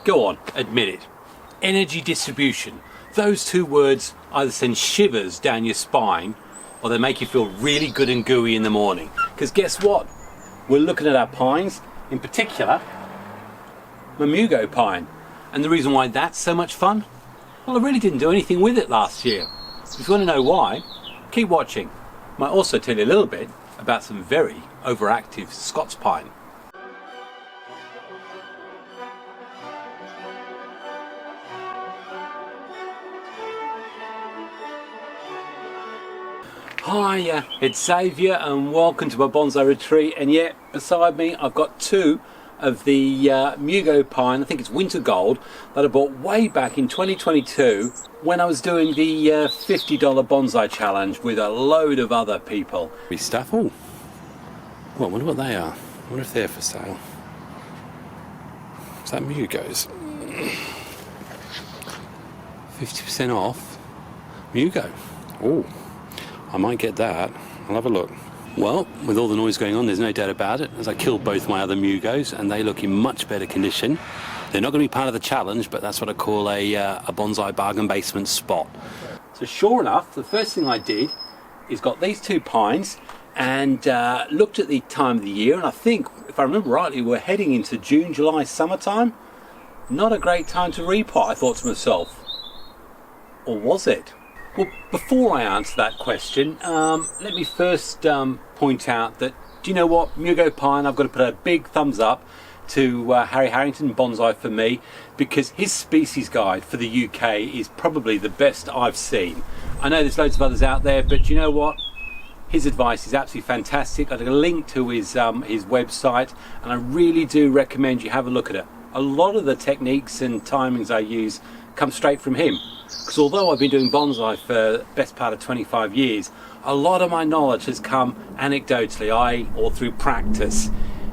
Go on, admit it. Energy distribution. Those two words either send shivers down your spine or they make you feel really good and gooey in the morning. Because guess what? We're looking at our pines, in particular, my Mugo Pine. And the reason why that's so much fun? Well, I really didn't do anything with it last year. If you want to know why, keep watching. Might also tell you a little bit about some very overactive Scots Pine. Hi, it's Xavier and welcome to my bonsai retreat. And yet beside me I've got two of the Mugo Pine, I think it's winter gold, that I bought way back in 2022 when I was doing the $50 bonsai challenge with a load of other people. Stuff. Oh, well, I wonder what they are. I wonder if they're for sale. Is that Mugos? 50% off Mugo. Oh, I might get that. I'll have a look. Well, with all the noise going on, there's no doubt about it, as I killed both my other Mugos and they look in much better condition. They're not going to be part of the challenge, but that's what I call a bonsai bargain basement spot. So sure enough, the first thing I did is got these two pines and looked at the time of the year, and I think, if I remember rightly, we're heading into June, July, summertime. Not a great time to repot, I thought to myself. Or was it? Well, before I answer that question, let me first point out that, do you know what, Mugo Pine, I've got to put a big thumbs up to Harry Harrington Bonsai for me, because his species guide for the UK is probably the best I've seen. I know there's loads of others out there, but you know what? His advice is absolutely fantastic. I've got a link to his website, and I really do recommend you have a look at it. A lot of the techniques and timings I use come straight from him. Because although I've been doing bonsai for the best part of 25 years, a lot of my knowledge has come anecdotally, or through practice,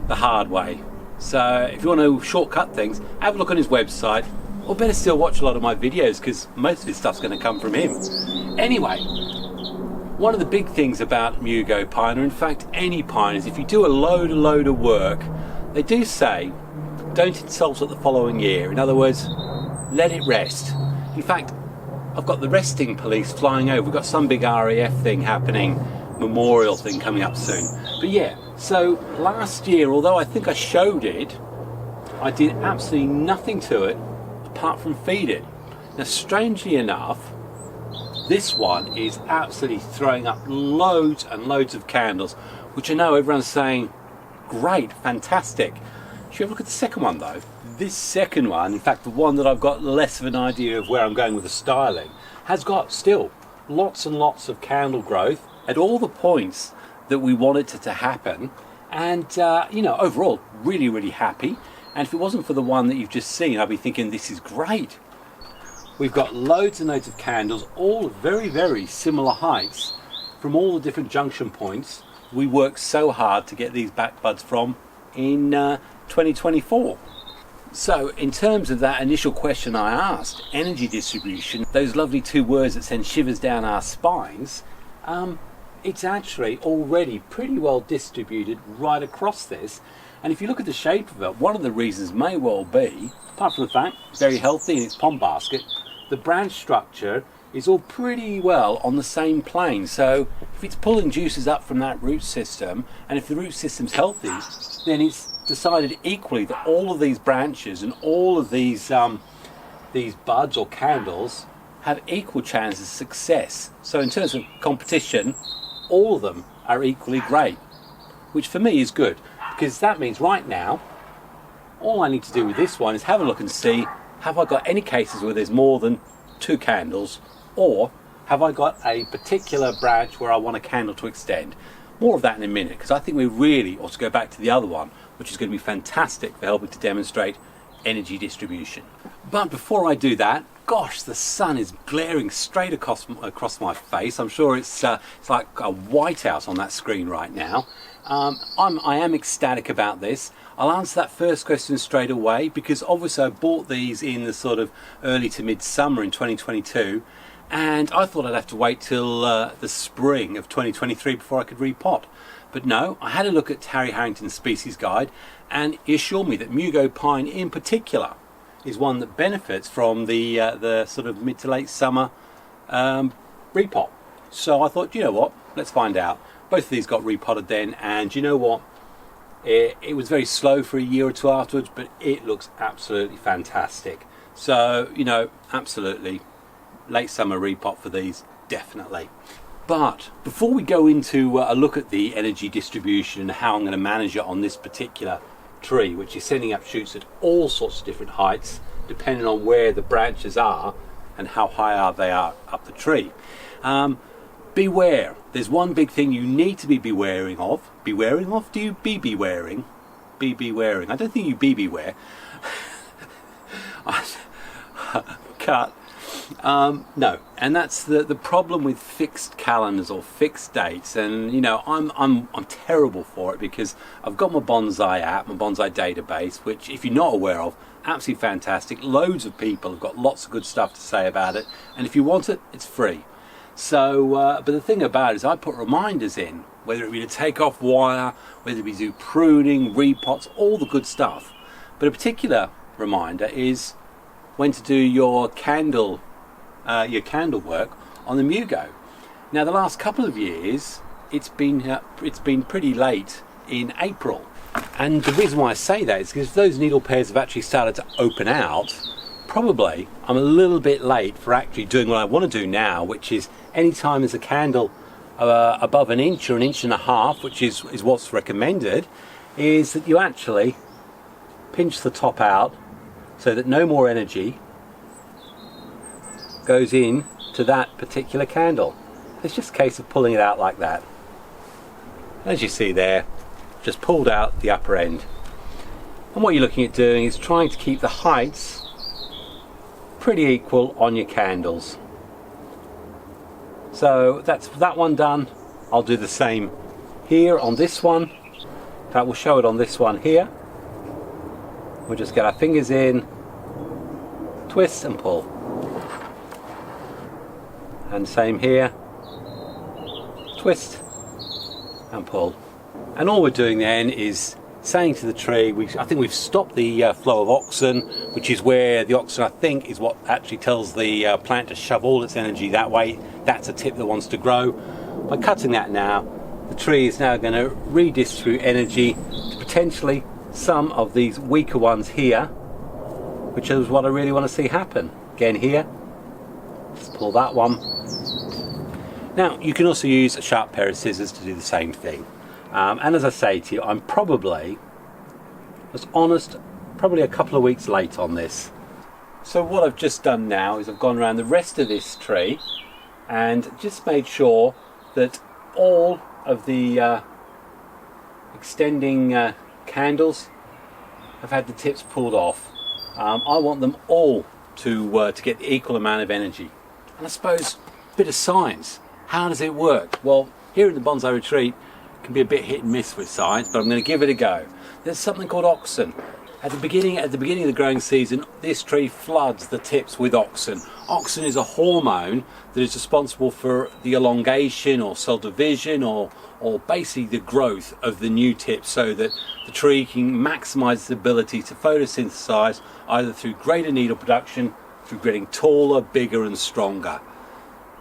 the hard way. So if you want to shortcut things, have a look on his website, or better still, watch a lot of my videos, because most of his stuff's going to come from him. Anyway, one of the big things about Mugo Pine, or in fact any pine, is if you do a load of work, they do say, don't insult it the following year. In other words, let it rest. In fact, I've got the resting police flying over. We've got some big RAF thing happening, memorial thing coming up soon. But yeah, so last year, although I think I showed it, I did absolutely nothing to it apart from feed it. Now, strangely enough, this one is absolutely throwing up loads and loads of candles, which I know everyone's saying, great, fantastic. Should we have a look at the second one though? This second one, in fact the one that I've got less of an idea of where I'm going with the styling, has got still lots and lots of candle growth at all the points that we want it to happen, and you know, overall really happy. And if it wasn't for the one that you've just seen, I'd be thinking this is great. We've got loads and loads of candles, all very similar heights from all the different junction points we worked so hard to get these back buds from in 2024. So in terms of that initial question I asked, energy distribution, those lovely two words that send shivers down our spines, it's actually already pretty well distributed right across this. And if you look at the shape of it, one of the reasons may well be, apart from the fact very healthy in its pond basket, the branch structure is all pretty well on the same plane. So if it's pulling juices up from that root system, and if the root system's healthy, then it's decided equally that all of these branches and all of these buds or candles have equal chances of success. So in terms of competition, all of them are equally great, which for me is good, because that means right now all I need to do with this one is have a look and see, have I got any cases where there's more than two candles, or have I got a particular branch where I want a candle to extend. More of that in a minute, because I think we really ought to go back to the other one, which is going to be fantastic for helping to demonstrate energy distribution. But before I do that, gosh, the sun is glaring straight across my face. I'm sure it's like a whiteout on that screen right now. I am ecstatic about this. I'll answer that first question straight away, because obviously I bought these in the sort of early to mid-summer in 2022, and I thought I'd have to wait till the spring of 2023 before I could repot. But no, I had a look at Harry Harrington's species guide, and he assured me that Mugo Pine in particular is one that benefits from the sort of mid to late summer repot. So I thought, you know what, let's find out. Both of these got repotted then, and you know what, it was very slow for a year or two afterwards, but it looks absolutely fantastic. So, you know, absolutely late summer repot for these, definitely. But before we go into a look at the energy distribution and how I'm going to manage it on this particular tree, which is sending up shoots at all sorts of different heights depending on where the branches are and how high they are up the tree, beware. There's one big thing you need to be bewaring of. Bewaring of? Do you be wearing? Be wearing. I don't think you be wear. Cut. No, and that's the problem with fixed calendars or fixed dates. And you know, I'm terrible for it because I've got my bonsai app, my bonsai database, which if you're not aware of, absolutely fantastic. Loads of people have got lots of good stuff to say about it, and if you want it, it's free. So, but the thing about it is I put reminders in, whether it be to take off wire, whether it be to do pruning, repots, all the good stuff. But a particular reminder is when to do your candle work on the Mugo. Now, the last couple of years, it's been pretty late in April, and the reason why I say that is because those needle pairs have actually started to open out. Probably I'm a little bit late for actually doing what I want to do now, which is anytime there's a candle above an inch or an inch and a half, which is what's recommended, is that you actually pinch the top out so that no more energy goes in to that particular candle. It's just a case of pulling it out like that. As you see there, just pulled out the upper end. And what you're looking at doing is trying to keep the heights pretty equal on your candles. So that's that one done. I'll do the same here on this one. In fact, we'll show it on this one here. We'll just get our fingers in, twist and pull. And same here, twist and pull. And all we're doing then is saying to the tree, I think we've stopped the flow of Auxin, which is where the Auxin, I think, is what actually tells the plant to shove all its energy that way. That's a tip that wants to grow. By cutting that now, the tree is now going to redistribute energy to potentially some of these weaker ones here, which is what I really want to see happen. Again here, just pull that one. Now, you can also use a sharp pair of scissors to do the same thing. And as I say to you, I'm probably, as honest, probably a couple of weeks late on this. So what I've just done now is I've gone around the rest of this tree and just made sure that all of the extending candles have had the tips pulled off. I want them all to get the equal amount of energy. And I suppose a bit of science. How does it work? Well, here in the Bonsai Retreat, can be a bit hit and miss with science, but I'm going to give it a go. There's something called Auxin. At the beginning of the growing season, this tree floods the tips with Auxin. Auxin is a hormone that is responsible for the elongation or cell division or basically the growth of the new tips, so that the tree can maximize its ability to photosynthesize either through greater needle production, through getting taller, bigger and stronger.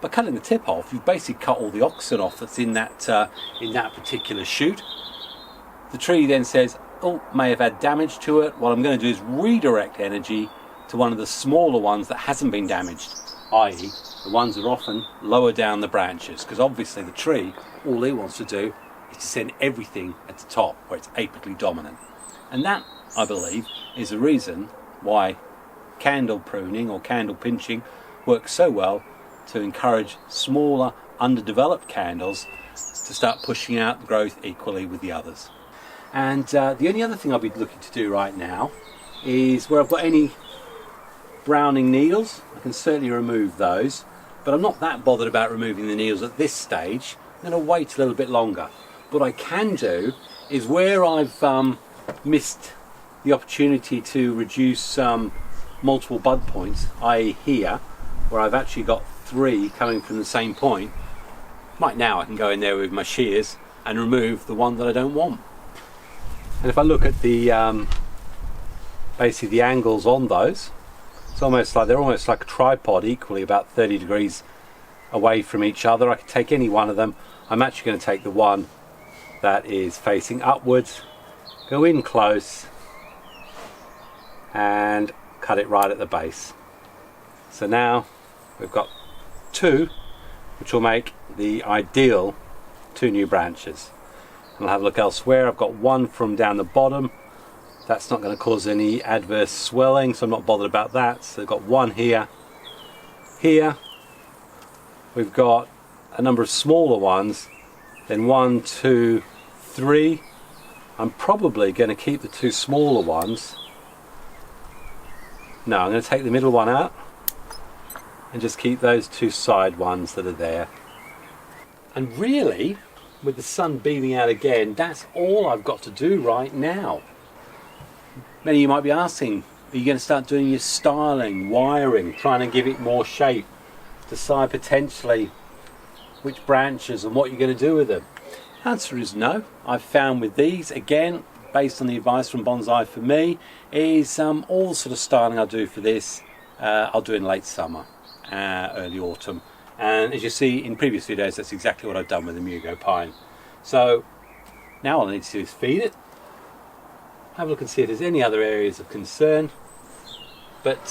By cutting the tip off, you've basically cut all the Auxin off that's in that particular shoot. The tree then says, oh, may have had damage to it. What I'm going to do is redirect energy to one of the smaller ones that hasn't been damaged, i.e. the ones that are often lower down the branches, because obviously the tree, all it wants to do is to send everything at the top where it's apically dominant. And that, I believe, is the reason why candle pruning or candle pinching works so well, to encourage smaller, underdeveloped candles to start pushing out the growth equally with the others. And the only other thing I'll be looking to do right now is where I've got any browning needles, I can certainly remove those, but I'm not that bothered about removing the needles at this stage. I'm going to wait a little bit longer. What I can do is where I've missed the opportunity to reduce multiple bud points, i.e. here, where I've actually got 3 coming from the same point, right now I can go in there with my shears and remove the one that I don't want. And if I look at the basically the angles on those, It's almost like they're almost like a tripod, equally about 30 degrees away from each other. I could take any one of them. I'm actually going to take the one that is facing upwards, go in close and cut it right at the base. So now we've got two, which will make the ideal two new branches. And I'll have a look elsewhere. I've got one from down the bottom. That's not going to cause any adverse swelling, so I'm not bothered about that. So I've got one here. Here we've got a number of smaller ones, then 1, 2, 3. I'm probably going to keep the two smaller ones. No, I'm going to take the middle one out and just keep those two side ones that are there. And really, with the sun beaming out again, that's all I've got to do right now. Many of you might be asking, are you going to start doing your styling, wiring, trying to give it more shape, decide potentially which branches and what you're going to do with them? Answer is no. I've found with these, again, based on the advice from Bonsai for me, is all the sort of styling I'll do for this, I'll do in late summer, early autumn. And as you see in previous videos, that's exactly what I've done with the Mugo Pine. So now all I need to do is feed it, have a look and see if there's any other areas of concern. But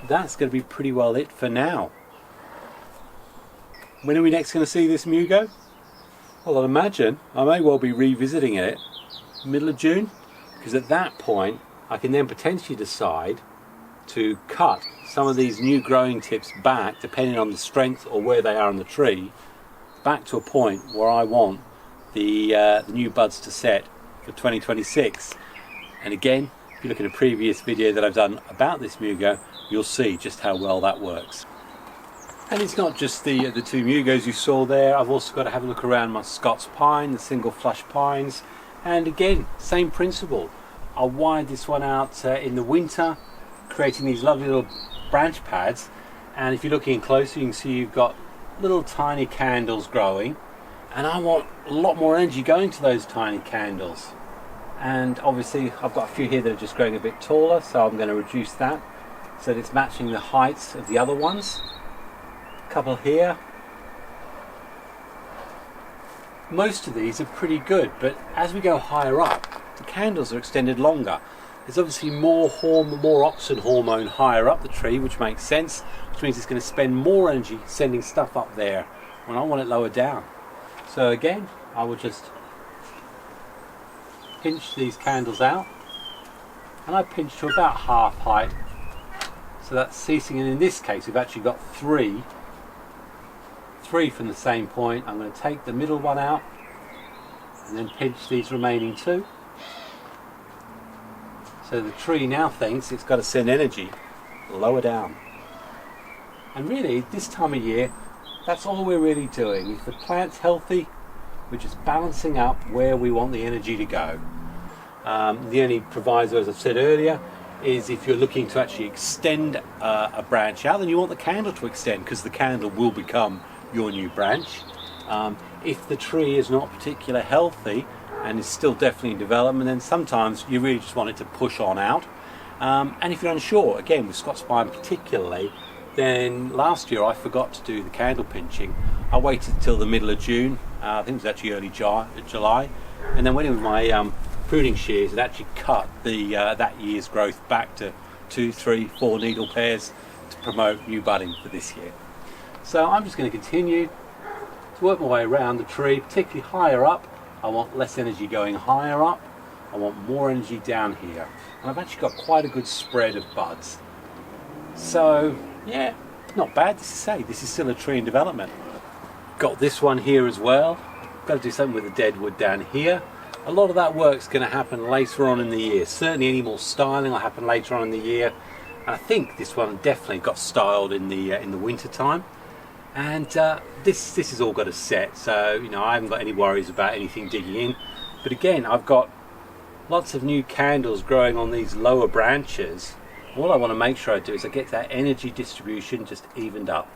that's going to be pretty well it for now. When are we next going to see this Mugo? Well, I'd imagine I may well be revisiting it middle of June, because at that point I can then potentially decide to cut some of these new growing tips back, depending on the strength or where they are on the tree, back to a point where I want the new buds to set for 2026. And again, if you look at a previous video that I've done about this Mugo, you'll see just how well that works. And it's not just the two Mugos you saw there. I've also got to have a look around my Scots Pine, the single flush pines. And again, same principle. I'll wide this one out in the winter, creating these lovely little branch pads. And if you're looking closer, you can see you've got little tiny candles growing. And I want a lot more energy going to those tiny candles. And obviously I've got a few here that are just growing a bit taller, so I'm going to reduce that so that it's matching the heights of the other ones. A couple here. Most of these are pretty good, but as we go higher up, the candles are extended longer. There's obviously more Auxin hormone higher up the tree, which makes sense, which means it's going to spend more energy sending stuff up there when I want it lower down. So again, I will just pinch these candles out, and I pinch to about half height, so that's ceasing. And in this case we've actually got three from the same point. I'm going to take the middle one out and then pinch these remaining two, so the tree now thinks it's got to send energy lower down. And really, this time of year, that's all we're really doing. If the plant's healthy, we're just balancing up where we want the energy to go. The only proviso, as I've said earlier, is if you're looking to actually extend a branch out, then you want the candle to extend, because the candle will become your new branch. If the tree is not particularly healthy and is still definitely in development, then sometimes you really just want it to push on out. And if you're unsure, again with Scots Pine particularly, then last year I forgot to do the candle pinching. I waited till the middle of June, I think it was actually early July, and then went in with my pruning shears and actually cut the that year's growth back to 2, 3, 4 needle pairs to promote new budding for this year. So I'm just going to continue to work my way around the tree, particularly higher up. I want less energy going higher up, I want more energy down here. And I've actually got quite a good spread of buds. So yeah, not bad to say. This is still a tree in development. Got this one here as well. Got to do something with the dead wood down here. A lot of that work's going to happen later on in the year. Certainly any more styling will happen later on in the year. And I think this one definitely got styled in the winter time. And this has all got a set, so you know I haven't got any worries about anything digging in. But again, I've got lots of new candles growing on these lower branches. All I want to make sure I do is I get that energy distribution just evened up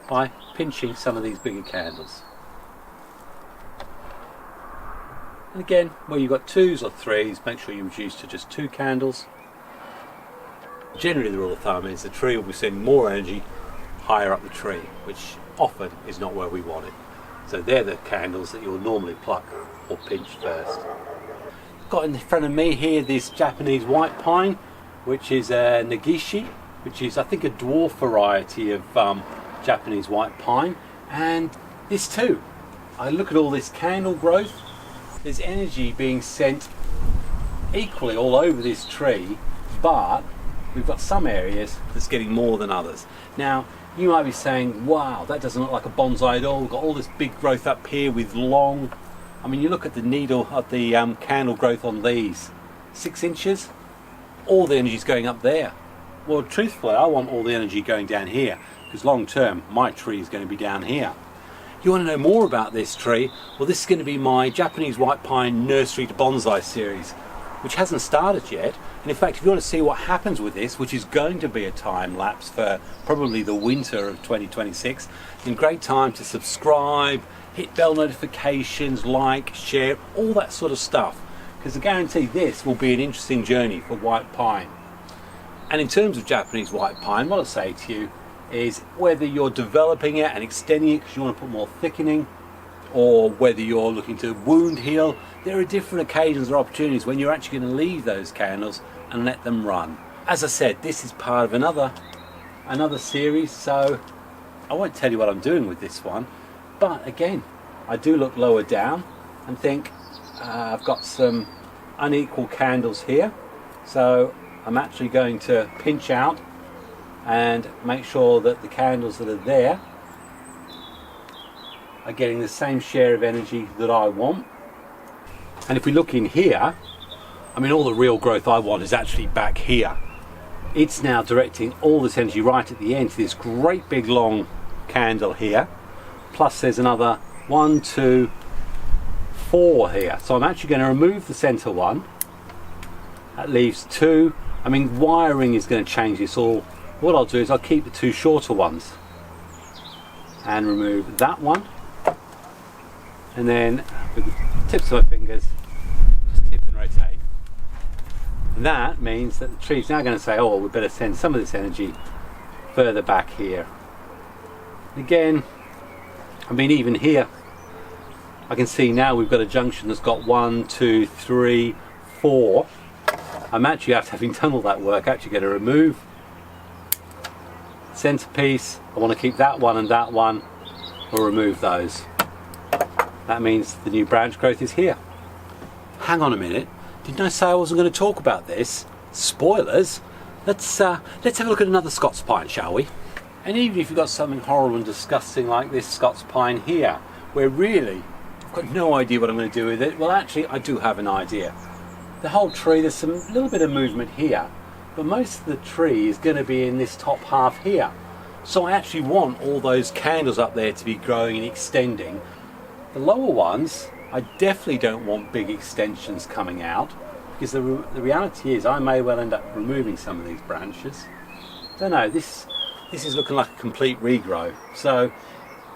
by pinching some of these bigger candles. And again, where you've got 2s or 3s, make sure you reduce to just 2 candles. Generally the rule of thumb is the tree will be sending more energy higher up the tree, which often is not where we want it. So they're the candles that you'll normally pluck or pinch first. Got in front of me here this Japanese white pine, which is a Nagishi, which is I think a dwarf variety of Japanese white pine. And this too, I look at all this candle growth, there's energy being sent equally all over this tree, but we've got some areas that's getting more than others. Now you might be saying, wow, that doesn't look like a bonsai at all. We've got all this big growth up here with long, I mean, you look at the needle of the candle growth on these, 6 inches, all the energy's going up there. Well, truthfully, I want all the energy going down here, because long term, my tree is going to be down here. You want to know more about this tree? Well, this is going to be my Japanese white pine nursery to bonsai series, which hasn't started yet. And in fact, if you want to see what happens with this, which is going to be a time lapse for probably the winter of 2026, then great time to subscribe, hit bell notifications, like, share, all that sort of stuff, because I guarantee this will be an interesting journey for white pine. And in terms of Japanese white pine, what I'll say to you is whether you're developing it and extending it because you want to put more thickening, or whether you're looking to wound heal, there are different occasions or opportunities when you're actually going to leave those candles and let them run. As I said, this is part of another series, so I won't tell you what I'm doing with this one, but again, I do look lower down and think I've got some unequal candles here, so I'm actually going to pinch out and make sure that the candles that are there are getting the same share of energy that I want. And if we look in here, I mean, all the real growth I want is actually back here. It's now directing all this energy right at the end to this great big long candle here, plus there's another 1, 2, 4 here. So I'm actually going to remove the center one. That leaves 2. I mean, wiring is going to change this all. What I'll do is I'll keep the 2 shorter ones and remove that one, and then with the tips of my fingers just tip and rotate. And that means that the tree's now going to say, oh, we better send some of this energy further back here. And again, I mean, even here I can see now we've got a junction that's got 1, 2, 3, 4. I'm actually, after having done all that work, actually going to remove centerpiece. I want to keep that one and that one, or remove those. That means the new branch growth is here. Hang on a minute, didn't I say I wasn't going to talk about this? Spoilers. Let's have a look at another Scots Pine, shall we? And even if you've got something horrible and disgusting like this Scots Pine here, where really I've got no idea what I'm going to do with it, well, actually I do have an idea. The whole tree, there's some little bit of movement here, but most of the tree is going to be in this top half here. So I actually want all those candles up there to be growing and extending. The lower ones, I definitely don't want big extensions coming out, because the reality is I may well end up removing some of these branches. Don't know, this is looking like a complete regrow. So,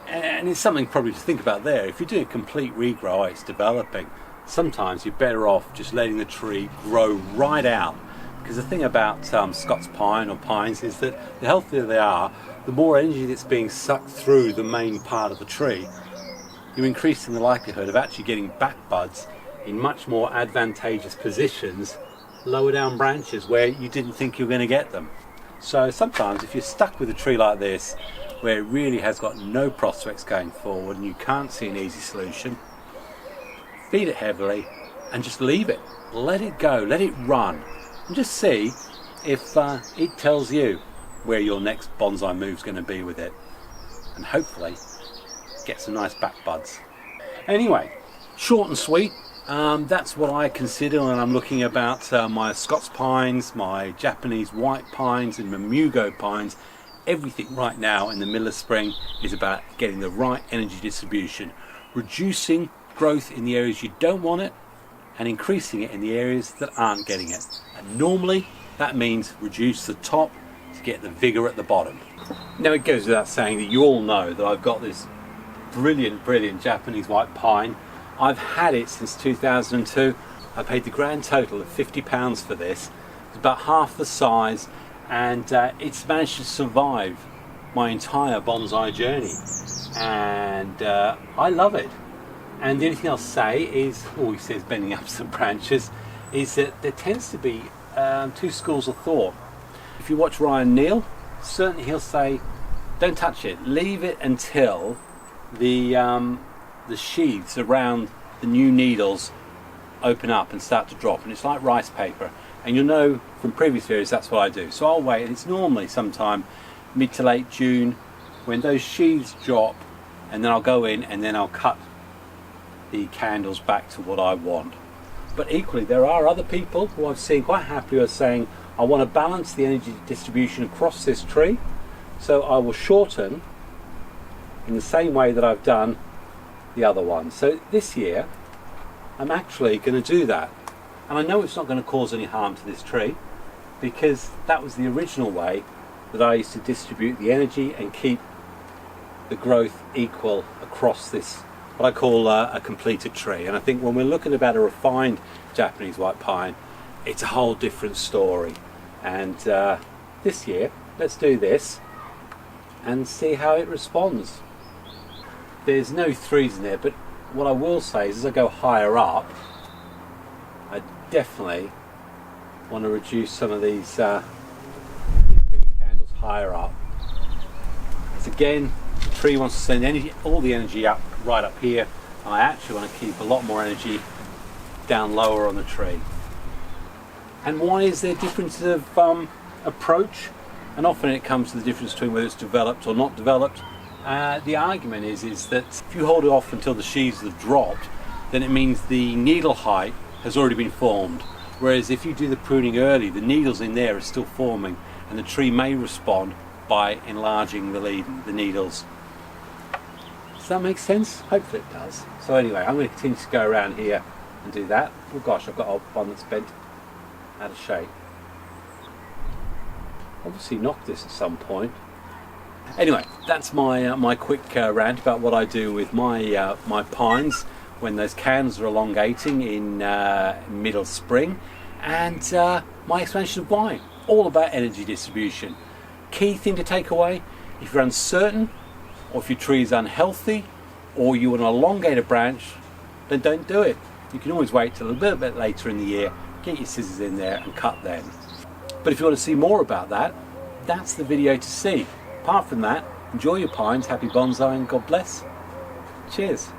and it's something probably to think about there. If you're doing a complete regrow while it's developing, sometimes you're better off just letting the tree grow right out. Because the thing about Scots Pine or pines is that the healthier they are, the more energy that's being sucked through the main part of the tree, you're increasing the likelihood of actually getting back buds in much more advantageous positions lower down branches where you didn't think you were going to get them. So sometimes if you're stuck with a tree like this where it really has got no prospects going forward and you can't see an easy solution, feed it heavily and just leave it. Let it go, let it run, and just see if it tells you where your next bonsai move's going to be with it, and hopefully get some nice back buds. Anyway, short and sweet, that's what I consider when I'm looking about my Scots Pines, my Japanese white pines and my Mugo Pines. Everything right now in the middle of spring is about getting the right energy distribution, reducing growth in the areas you don't want it and increasing it in the areas that aren't getting it. And normally that means reduce the top to get the vigor at the bottom. Now it goes without saying that you all know that I've got this brilliant Japanese white pine. I've had it since 2002. I paid the grand total of £50 for this. It's about half the size, and it's managed to survive my entire bonsai journey, and I love it. And the only thing I'll say is, all he says bending up some branches, is that there tends to be two schools of thought. If you watch Ryan Neal, certainly he'll say, don't touch it, leave it until the sheaths around the new needles open up and start to drop, and it's like rice paper. And you'll know from previous videos that's what I do. So I'll wait, and it's normally sometime mid to late June when those sheaths drop, and then I'll go in and then I'll cut the candles back to what I want. But equally, there are other people who I've seen quite happy are saying, I want to balance the energy distribution across this tree, so I will shorten in the same way that I've done the other one. So this year I'm actually going to do that, and I know it's not going to cause any harm to this tree, because that was the original way that I used to distribute the energy and keep the growth equal across this, what I call a completed tree. And I think when we're looking about a refined Japanese white pine, it's a whole different story. And this year, let's do this and see how it responds. There's no threes in there, but what I will say is as I go higher up, I definitely want to reduce some of these bigger candles higher up. Because again, the tree wants to send energy, all the energy up right up here, and I actually want to keep a lot more energy down lower on the tree. And why is there differences of approach? And often it comes to the difference between whether it's developed or not developed. The argument is that if you hold it off until the sheaths have dropped, then it means the needle height has already been formed. Whereas if you do the pruning early, the needles in there are still forming, and the tree may respond by enlarging the needles. Does that make sense? Hopefully it does. So anyway, I'm going to continue to go around here and do that. Oh gosh, I've got one that's bent out of shape. Obviously knocked this at some point. Anyway, that's my quick rant about what I do with my my pines when those cans are elongating in middle spring, and my explanation of why. All about energy distribution. Key thing to take away: if you're uncertain, or if your tree is unhealthy, or you want to elongate a branch, then don't do it. You can always wait till a little bit later in the year, get your scissors in there and cut then. But if you want to see more about that, that's the video to see. Apart from that, enjoy your pines, happy bonsaiing, God bless. Cheers.